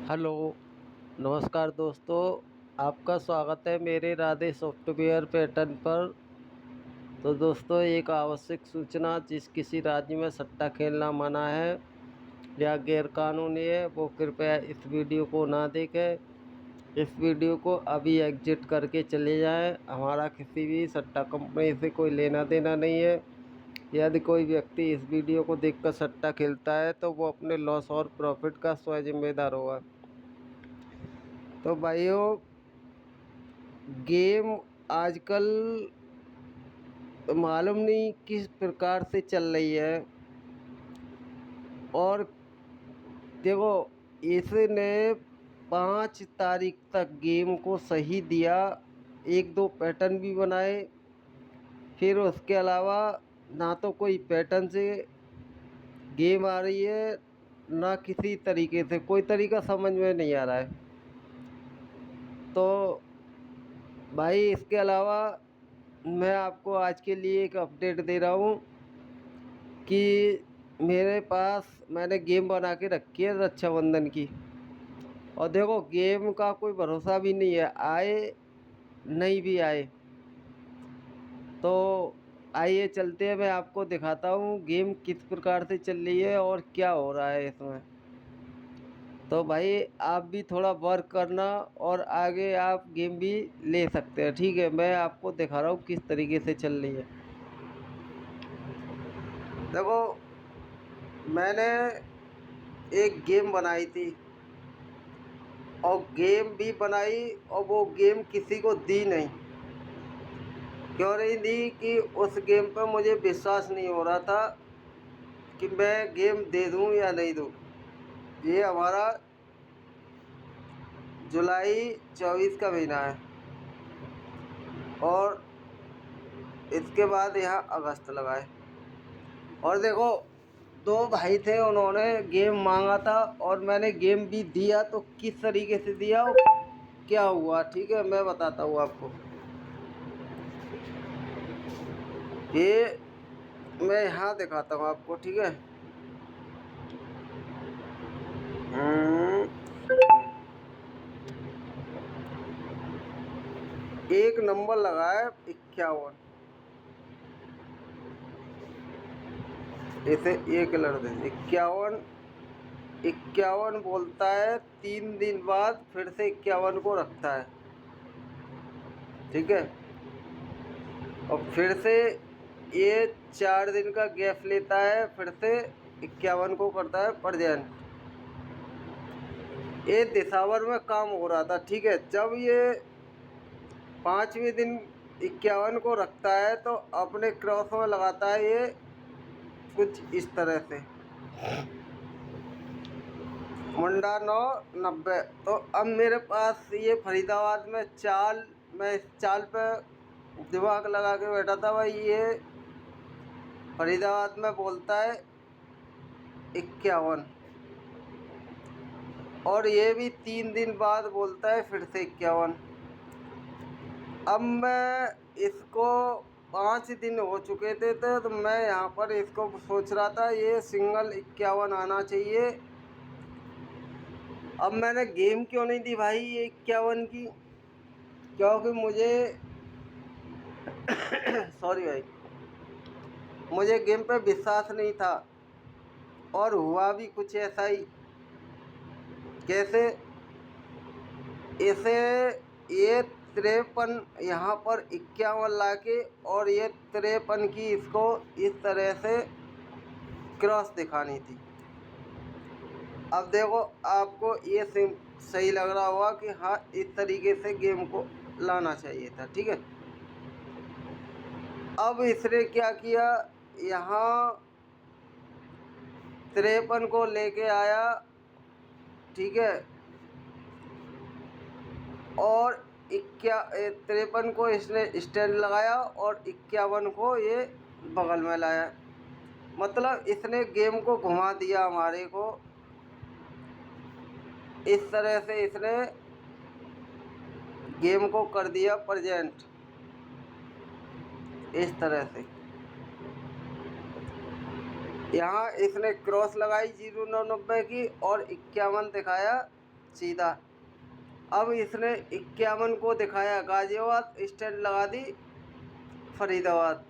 Hello, नमस्कार दोस्तों। आपका स्वागत है मेरे राधे सॉफ्टवेयर पैटर्न पर। तो दोस्तों, एक आवश्यक सूचना, जिस किसी राज्य में सट्टा खेलना मना है या गैरकानूनी है, वो कृपया इस वीडियो को ना देखें। इस वीडियो को अभी एग्जिट करके चले जाएं। हमारा किसी भी सट्टा कंपनी से कोई लेना देना नहीं है। यदि कोई व्यक्ति इस वीडियो को देखकर सट्टा खेलता है तो वो अपने लॉस और प्रॉफिट का स्वयं जिम्मेदार होगा। तो भाइयों, गेम आजकल मालूम नहीं किस प्रकार से चल रही है। और देखो, इसने 5 तारीख तक गेम को सही दिया, एक दो पैटर्न भी बनाए। फिर उसके अलावा ना तो कोई पैटर्न से गेम आ रही है, ना किसी तरीके से कोई तरीका समझ में नहीं आ रहा है। तो भाई, इसके अलावा मैं आपको आज के लिए एक अपडेट दे रहा हूँ कि मेरे पास मैंने गेम बना के रखी है रक्षाबंधन की। और देखो, गेम का कोई भरोसा भी नहीं है, आए नहीं भी आए। तो आइए चलते हैं, मैं आपको दिखाता हूँ गेम किस प्रकार से चल रही है और क्या हो रहा है इसमें। तो भाई, आप भी थोड़ा वर्क करना और आगे आप गेम भी ले सकते हैं। ठीक है, मैं आपको दिखा रहा हूँ किस तरीके से चल रही है। देखो, मैंने एक गेम बनाई थी और गेम भी बनाई, और वो गेम किसी को दी नहीं। क्यों नहीं दी? कि उस गेम पर मुझे विश्वास नहीं हो रहा था कि मैं गेम दे दूं या नहीं दूं। ये हमारा जुलाई 24 का महीना है और इसके बाद यहाँ अगस्त लगाए। और देखो, दो भाई थे, उन्होंने गेम मांगा था और मैंने गेम भी दिया। तो किस तरीके से दिया और क्या हुआ, ठीक है, मैं बताता हूँ आपको। ये मैं यहाँ दिखाता हूँ आपको, ठीक है। एक नंबर लगा है 51, इसे एक लड़ दे। 51 51 बोलता है, 3 दिन बाद फिर से 51 को रखता है, ठीक है। और फिर से ये 4 दिन का गैप लेता है, फिर से 51 को करता है प्रेजेंट। ये दिसंबर में काम हो रहा था, ठीक है। जब ये 5वें दिन 51 को रखता है तो अपने क्रॉस में लगाता है ये कुछ इस तरह से, मुंडा 990। तो अब मेरे पास ये फरीदाबाद में चाल, मैं इस चाल पे दिमाग लगा के बैठा था। भाई, ये फरीदाबाद में बोलता है 51 और ये भी 3 दिन बाद बोलता है फिर से 51। अब मैं इसको 5 दिन हो चुके थे तो मैं यहाँ पर इसको सोच रहा था ये सिंगल 51 आना चाहिए। अब मैंने गेम क्यों नहीं दी भाई ये 51 की? क्योंकि मुझे सॉरी भाई, मुझे गेम पे विश्वास नहीं था। और हुआ भी कुछ ऐसा ही। कैसे? इसे ये 53 यहाँ पर 51 लाके और ये 53 की इसको इस तरह से क्रॉस दिखानी थी। अब देखो, आपको ये सही लग रहा होगा कि हाँ, इस तरीके से गेम को लाना चाहिए था, ठीक है। अब इसने क्या किया, यहाँ 53 को लेके आया, ठीक है। और 53 को इसने स्टैंड लगाया और 51 को ये बगल में लाया। मतलब इसने गेम को घुमा दिया हमारे को। इस तरह से इसने गेम को कर दिया प्रेजेंट, इस तरह से। यहाँ इसने क्रॉस लगाई 0990 की और 51 दिखाया सीधा। अब इसने 51 को दिखाया गाजियाबाद, स्टैंड लगा दी फरीदाबाद।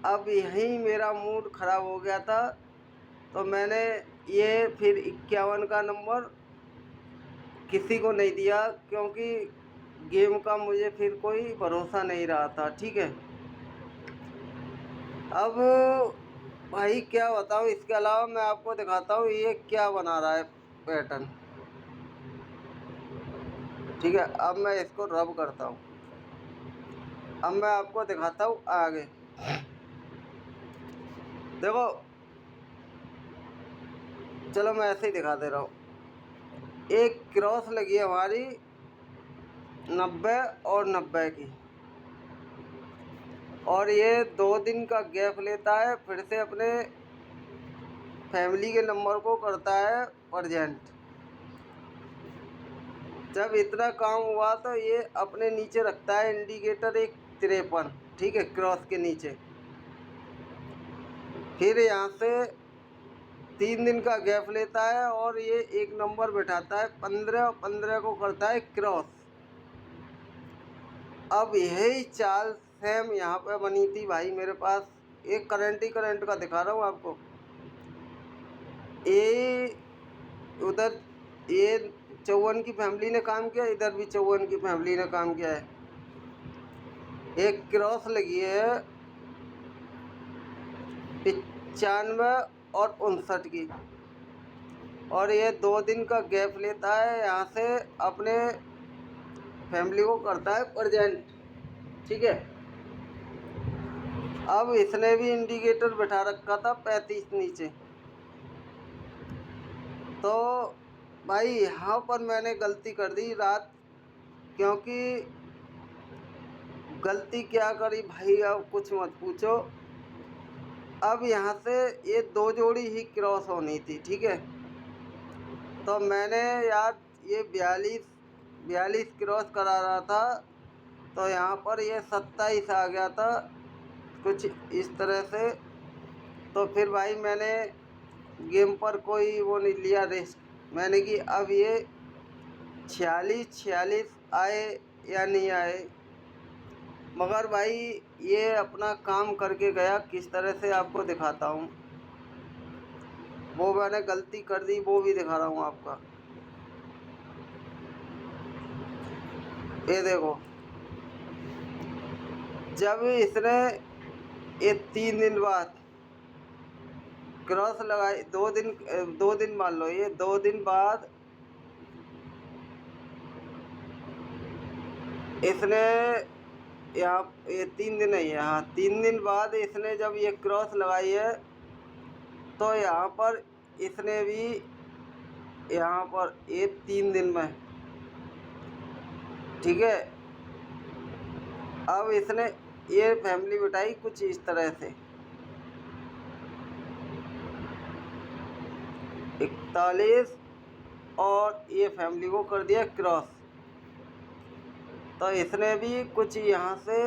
अब यहीं मेरा मूड ख़राब हो गया था, तो मैंने ये फिर 51 का नंबर किसी को नहीं दिया, क्योंकि गेम का मुझे फिर कोई भरोसा नहीं रहा था। ठीक है, अब भाई क्या बताऊँ, इसके अलावा मैं आपको दिखाता हूँ ये क्या बना रहा है पैटर्न। ठीक है, अब मैं इसको रब करता हूँ, अब मैं आपको दिखाता हूँ आगे। देखो, चलो मैं ऐसे ही दिखा दे रहा हूँ। एक क्रॉस लगी है हमारी 90 और 90 की, और ये 2 दिन का गैप लेता है, फिर से अपने फैमिली के नंबर को करता है प्रजेंट। जब इतना काम हुआ तो ये अपने नीचे रखता है इंडिकेटर एक 53। ठीक है, क्रॉस के नीचे। फिर यहाँ से 3 दिन का गैप लेता है और ये एक नंबर बैठाता है 15, 15 को करता है क्रॉस। अब यही चाल सेम यहाँ पे बनी थी भाई मेरे पास। एक करंट ही करंट का दिखा रहा हूँ आपको। ये उधर ये 54 की फैमिली ने काम किया, इधर भी 54 की फैमिली ने काम किया है। एक क्रॉस लगी है 95 और 59 की, और ये 2 दिन का गैप लेता है, यहाँ से अपने फैमिली को करता है प्रजेंट। ठीक है, अब इसने भी इंडिकेटर बैठा रखा था 35 नीचे। तो भाई यहाँ पर मैंने गलती कर दी रात, क्योंकि गलती क्या करी भाई, अब कुछ मत पूछो। अब यहाँ से ये 2 जोड़ी ही क्रॉस होनी थी। ठीक है, तो मैंने यार ये 42 क्रॉस करा रहा था, तो यहाँ पर ये 27 आ गया था कुछ इस तरह से। तो फिर भाई मैंने गेम पर कोई वो नहीं लिया रिस्क, मैंने कि अब ये 46 आए या नहीं आए। मगर भाई ये अपना काम करके गया, किस तरह से आपको दिखाता हूँ। वो मैंने गलती कर दी, वो भी दिखा रहा हूँ आपका। ये देखो, जब इसने ये 3 दिन बाद क्रॉस लगाई, 2 दिन मान लो, ये 2 दिन बाद इसने यहाँ, ये 3 दिन है, यहाँ 3 दिन बाद इसने जब ये क्रॉस लगाई है, तो यहाँ पर इसने भी यहाँ पर ये 3 दिन में। ठीक है, अब इसने ये फैमिली बिठाई कुछ इस तरह से 41, और ये फैमिली को कर दिया क्रॉस। तो इसने भी कुछ यहाँ से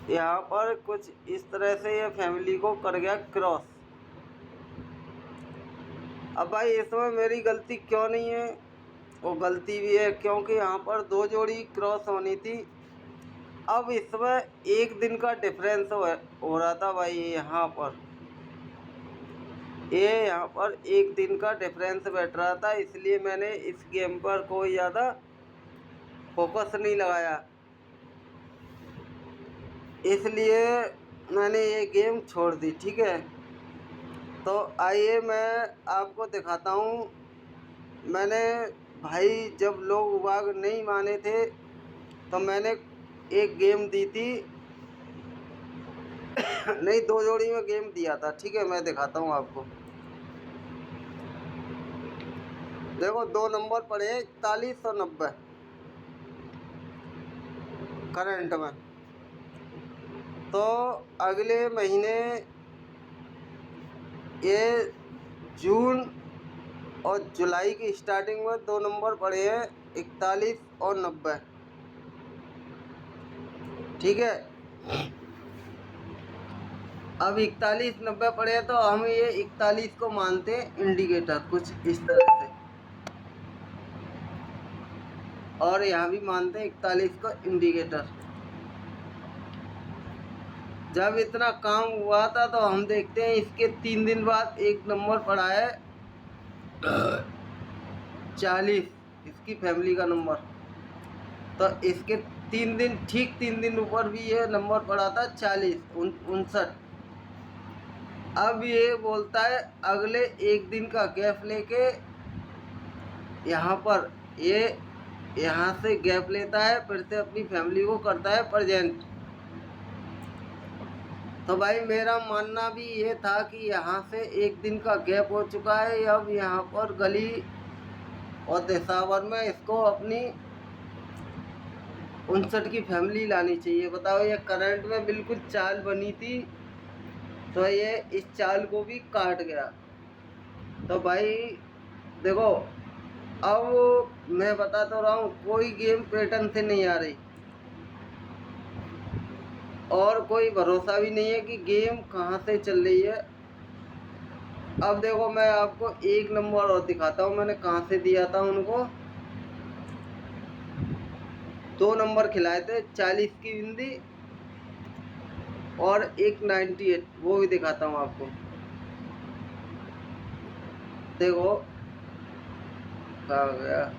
यहाँ पर कुछ इस तरह से ये फैमिली को कर गया क्रॉस। अब भाई इसमें मेरी गलती क्यों नहीं है, वो गलती भी है, क्योंकि यहाँ पर 2 जोड़ी क्रॉस होनी थी। अब इसमें 1 दिन का डिफरेंस हो रहा था भाई, यहाँ पर यहाँ पर 1 दिन का डिफरेंस बैठ रहा था, इसलिए मैंने इस गेम पर कोई ज़्यादा फोकस नहीं लगाया, इसलिए मैंने ये गेम छोड़ दी। ठीक है, तो आइए मैं आपको दिखाता हूँ। मैंने भाई जब लोग वाग नहीं माने थे, तो मैंने एक गेम दी थी नहीं, 2 जोड़ी में गेम दिया था। ठीक है, मैं दिखाता हूँ आपको। देखो, 2 नंबर पड़े 41 और 90 करंट में। तो अगले महीने ये जून और जुलाई की स्टार्टिंग में 2 नंबर पड़े हैं 41 और 90। ठीक है, अब 41 90 पड़े हैं, तो हम ये 41 को मानते हैं इंडिकेटर कुछ इस तरह से। और यहाँ भी मानते हैं 41 का इंडिकेटर। जब इतना काम हुआ था तो हम देखते हैं इसके 3 दिन बाद एक नंबर पड़ा है 40, इसकी फैमिली का नंबर। तो इसके 3 दिन, ठीक 3 दिन ऊपर भी ये नंबर पड़ा था 40, 59। अब ये बोलता है अगले एक दिन का गैप लेके यहाँ पर ये यहाँ से गैप लेता है, फिर से अपनी फैमिली को करता है प्रेजेंट। तो भाई मेरा मानना भी ये था कि यहाँ से एक दिन का गैप हो चुका है, अब यहाँ पर गली और देसावर में इसको अपनी 59 की फैमिली लानी चाहिए। बताओ, ये करंट में बिल्कुल चाल बनी थी तो ये इस चाल को भी काट गया। तो भाई देखो, अब मैं बता तो रहा हूँ, कोई गेम पैटर्न से नहीं आ रही और कोई भरोसा भी नहीं है कि गेम कहाँ से चल रही है। अब देखो, मैं आपको एक नंबर और दिखाता हूँ मैंने कहाँ से दिया था उनको। 2 नंबर खिलाए थे, 40 की बिंदी और एक 98, वो भी दिखाता हूँ आपको। देखो कहाँ गया,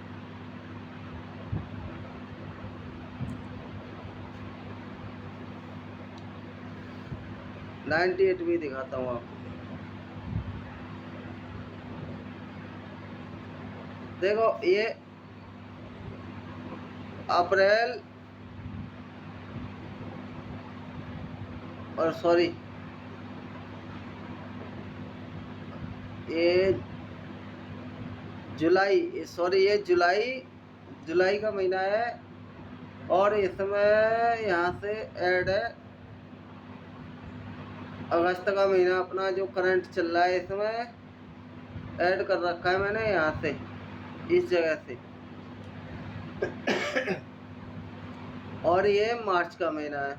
नाइन्टी एट भी दिखाता हूँ आपको। देखो ये अप्रैल और सॉरी ये जुलाई, सॉरी ये जुलाई का महीना है और इसमें यहाँ से ऐड है अगस्त का महीना अपना जो करंट चल रहा है, इसमें ऐड कर रखा है मैंने यहाँ से, इस जगह से। और ये मार्च का महीना है।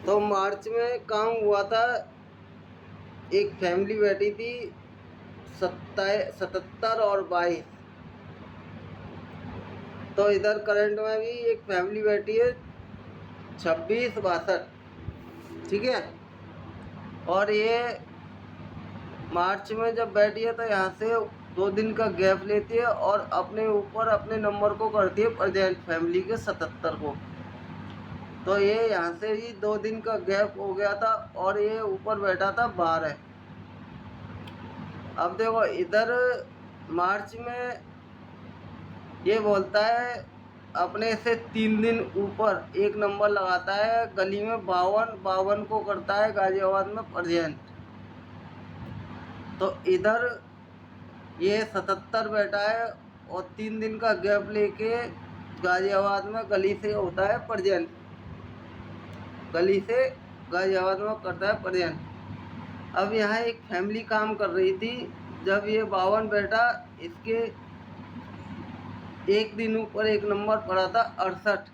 तो मार्च में काम हुआ था, एक फैमिली बैठी थी 77 और 22। तो इधर करंट में भी एक फैमिली बैठी है 26 62, ठीक है। और ये मार्च में जब बैठी है तो यहाँ से 2 दिन का गैप लेती है और अपने ऊपर अपने नंबर को करती है प्रेजेंट, फैमिली के 77 को। तो ये यहाँ से ही 2 दिन का गैप हो गया था और ये ऊपर बैठा था 12। अब देखो इधर मार्च में ये बोलता है अपने से 3 दिन ऊपर एक नंबर लगाता है गली में 52 को करता है गाजियाबाद में प्रेजेंट। तो इधर ये 77 बैठा है और 3 दिन का गैप लेके गाजियाबाद में गली से होता है प्रेजेंट, गली से गाजियाबाद में करता है प्रेजेंट। अब यहाँ एक फैमिली काम कर रही थी, जब ये 52 बैठा, इसके एक दिन ऊपर एक नंबर पड़ा था 68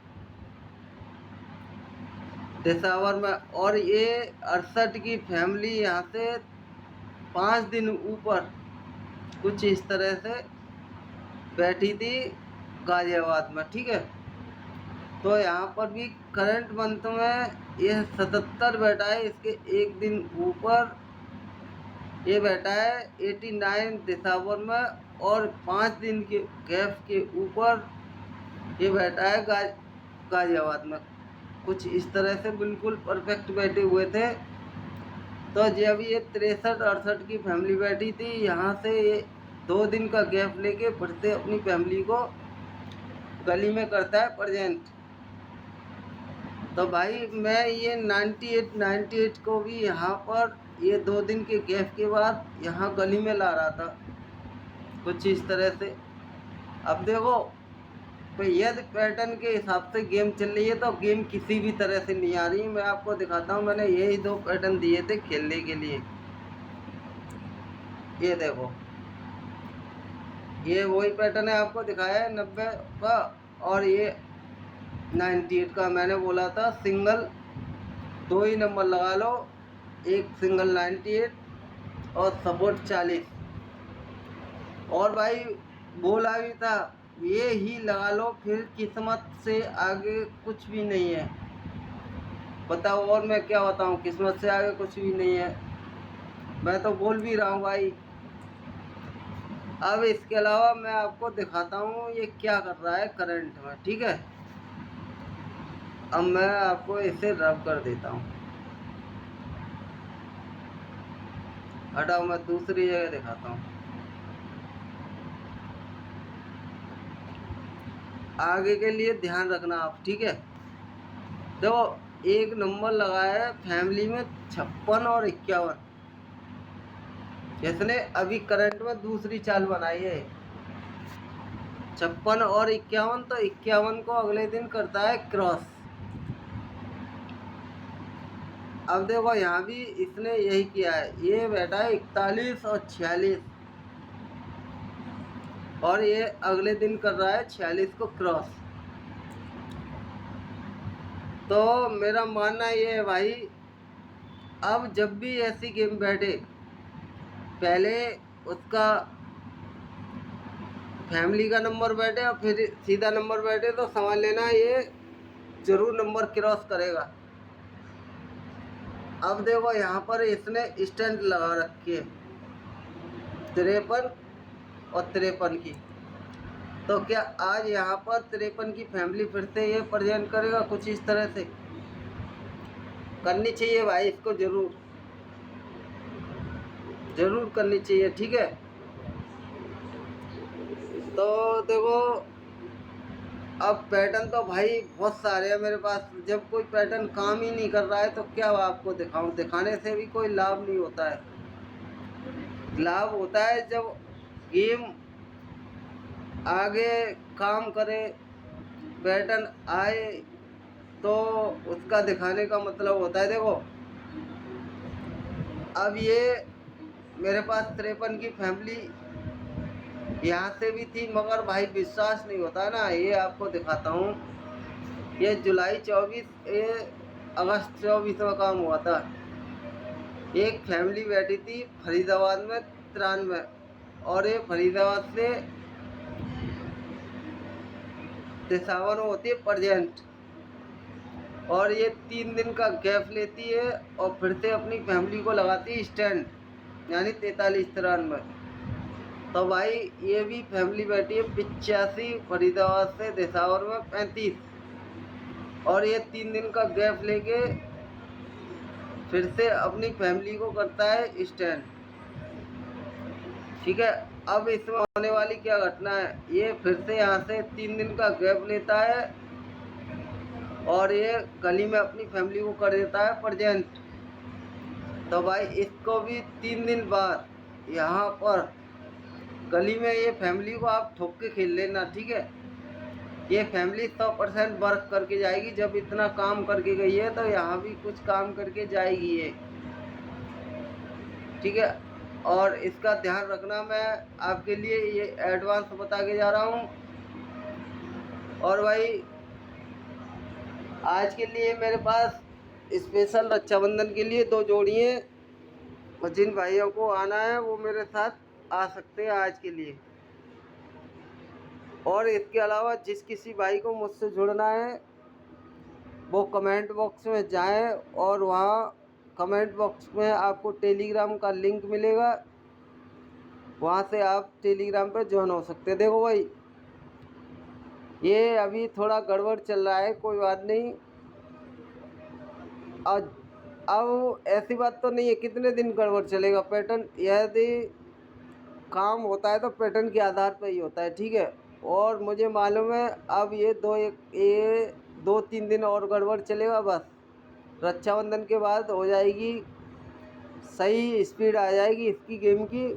देसावर में, और ये 68 की फैमिली यहाँ से 5 दिन ऊपर कुछ इस तरह से बैठी थी गाजियाबाद में, ठीक है। तो यहाँ पर भी करंट मंथ में ये 77 बैठा है, इसके एक दिन ऊपर ये बैठा है 89 दिसंबर में, और 5 दिन के गैप के ऊपर ये बैठा है गाजियाबाद में। कुछ इस तरह से बिल्कुल परफेक्ट बैठे हुए थे। तो जब ये 63 68 की फैमिली बैठी थी, यहाँ से ये 2 दिन का गैप लेके फिर से अपनी फैमिली को गली में करता है प्रेजेंट। तो भाई मैं ये 98 को भी यहाँ पर ये 2 दिन के गैप के बाद यहाँ गली में ला रहा था कुछ इस तरह से। अब देखो भाई, यदि पैटर्न के हिसाब से गेम चल रही है तो गेम किसी भी तरह से नहीं आ रही। मैं आपको दिखाता हूँ, मैंने यही 2 पैटर्न दिए थे खेलने के लिए। ये देखो, ये वही पैटर्न है आपको दिखाया है 90 का, और ये 98 का। मैंने बोला था सिंगल 2 ही नंबर लगा लो, एक सिंगल 98 और सपोर्ट 40। और भाई बोला भी था ये ही लगा लो, फिर किस्मत से आगे कुछ भी नहीं है। बताओ और मैं क्या बताऊँ, किस्मत से आगे कुछ भी नहीं है। मैं तो बोल भी रहा हूँ भाई। अब इसके अलावा मैं आपको दिखाता हूँ ये क्या कर रहा है करंट में, ठीक है। अब मैं आपको इसे रब कर देता हूँ। हटाओ, मैं दूसरी जगह दिखाता हूँ। आगे के लिए ध्यान रखना आप, ठीक है। देखो, एक नंबर लगा है फैमिली में 56 और 51। इसने अभी करंट में दूसरी चाल बनाई है। 56 और 51, तो 51 को अगले दिन करता है क्रॉस। अब देखो यहाँ भी इसने यही किया है, ये बैठा है 41 और 46, और ये अगले दिन कर रहा है 46 को क्रॉस। तो मेरा मानना ये है भाई, अब जब भी ऐसी गेम बैठे, पहले उसका फैमिली का नंबर बैठे और फिर सीधा नंबर बैठे, तो समझ लेना ये जरूर नंबर क्रॉस करेगा। अब देखो यहाँ पर इसने स्टैंड लगा रखी है 53 और 53 की। तो क्या आज यहाँ पर 53 की फैमिली फिर से ये प्रेजेंट करेगा कुछ इस तरह से? करनी चाहिए भाई, इसको जरूर जरूर करनी चाहिए, ठीक है। तो देखो, अब पैटर्न तो भाई बहुत सारे हैं मेरे पास। जब कोई पैटर्न काम ही नहीं कर रहा है तो क्या आपको दिखाऊं? दिखाने से भी कोई लाभ नहीं होता है। लाभ होता है जब गेम आगे काम करे, पैटर्न आए, तो उसका दिखाने का मतलब होता है। देखो, अब ये मेरे पास 53 की फैमिली यहाँ से भी थी, मगर भाई विश्वास नहीं होता ना। ये आपको दिखाता हूँ, ये जुलाई 24, ये अगस्त 24 में काम हुआ था। एक फैमिली बैठी थी फरीदाबाद में 93, और ये फरीदाबाद से पेशावर में होती है प्रजेंट, और ये 3 दिन का गैप लेती है और फिर से अपनी फैमिली को लगाती है स्टैंड, यानी 43-93। तो भाई ये भी फैमिली बैठी है 85 फरीदाबाद से देसावर में 35, और ये 3 दिन का गैप लेके फिर से अपनी फैमिली को करता है स्टैंड, ठीक है। अब इसमें होने वाली क्या घटना है, ये फिर से यहाँ से 3 दिन का गैप लेता है और ये गली में अपनी फैमिली को कर देता है प्रेजेंट। तो भाई इसको भी 3 दिन बाद यहाँ पर गली में ये फैमिली को आप ठोक के खेल लेना, ठीक है। ये फैमिली 100% वर्क करके जाएगी। जब इतना काम करके गई है तो यहाँ भी कुछ काम करके जाएगी ये, ठीक है। और इसका ध्यान रखना, मैं आपके लिए ये एडवांस बता के जा रहा हूँ। और भाई आज के लिए मेरे पास स्पेशल रक्षाबंधन के लिए 2 जोड़ी हैं, और जिन भाइयों को आना है वो मेरे साथ आ सकते हैं आज के लिए। और इसके अलावा जिस किसी भाई को मुझसे जुड़ना है वो कमेंट बॉक्स में जाएं, और वहाँ कमेंट बॉक्स में आपको टेलीग्राम का लिंक मिलेगा, वहाँ से आप टेलीग्राम पर ज्वाइन हो सकते हैं। देखो भाई, ये अभी थोड़ा गड़बड़ चल रहा है, कोई बात नहीं। अब ऐसी बात तो नहीं है कितने दिन गड़बड़ चलेगा पैटर्न, यदि काम होता है तो पैटर्न के आधार पर ही होता है, ठीक है। और मुझे मालूम है अब ये 2-3 दिन और गड़बड़ चलेगा, बस रक्षाबंधन के बाद हो जाएगी, सही स्पीड आ जाएगी इसकी गेम की।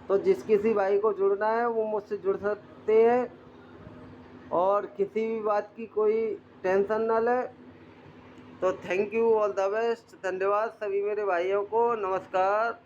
तो जिस किसी भाई को जुड़ना है वो मुझसे जुड़ सकते हैं, और किसी भी बात की कोई टेंशन ना ले। तो thank you, all the best, धन्यवाद सभी मेरे भाइयों को, नमस्कार।